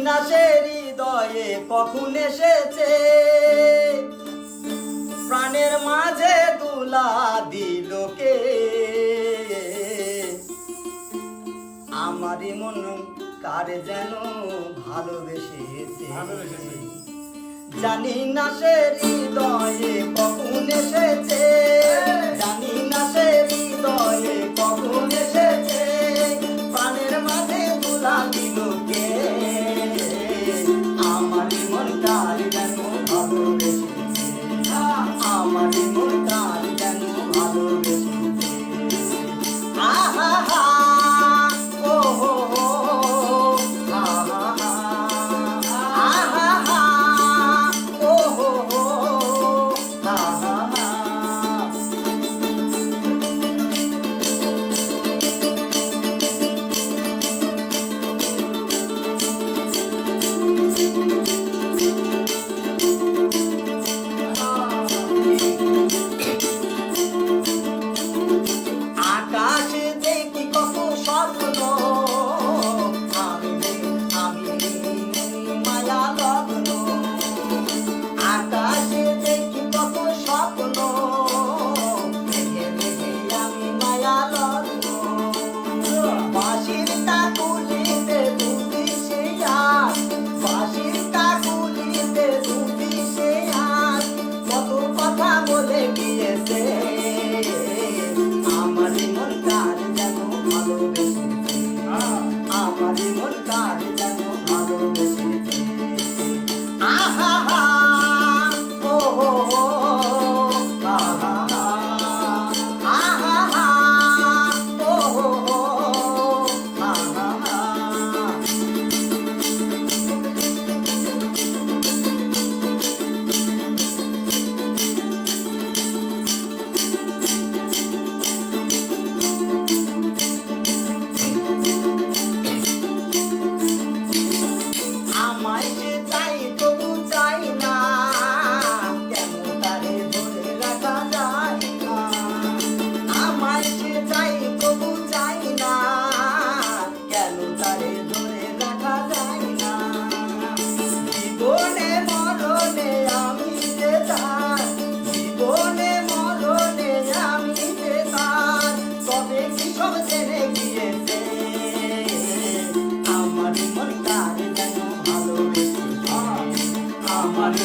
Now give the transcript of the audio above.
না সে হৃদয়ে কখন এসেছে, প্রাণের মাঝে দুলা দিল কে। আমারই মন কার যেন ভালোবেসেছে, জানি না সে হৃদয়ে কখন এসেছে, জানি না সে হৃদয়ে কখন এসেছে, প্রাণের মাঝে দুলা দিল কে। আমারই মন কার যেন ভালোবেসেছে, আমারই মন কার যেন ভালোবেসেছে। আহা হা ও হো হো, আহা হা আহা হা ও হো হো, আহা হা। আকাশে দেখি কত স্বপ্ন, আমি মায়া লগ্ন। আকাশে দেখি কত স্বপ্ন, মেঘে মেঘে আমি মায়া লগ্ন। বাঁশির কাকুলিতে দুটি সে আস, বাঁশির কাকুলিতে দুটি সে আস, কত কথা বলে গিয়েছে। আমারই মন কার যেন ভালোবেসেছে, আমারই মন কার যেন ভালোবেসেছে। আহা হা ও হো হো, আহা হা আহা হা ও হো হো, আহা হা। আমায় যে চাই তবু চাই না, কেন তারে ধরে রাখা যায় না। আমায় যে চাই তবু চাই না, কেন তারে ধরে রাখা যায় না। জীবনে মরণে আমি যে তার, জীবনে মরণে আমি যে তার, তবে কি সব জেনে গিয়েছে। আমারই মন কার যেন ভালোবেসেছে, আমারই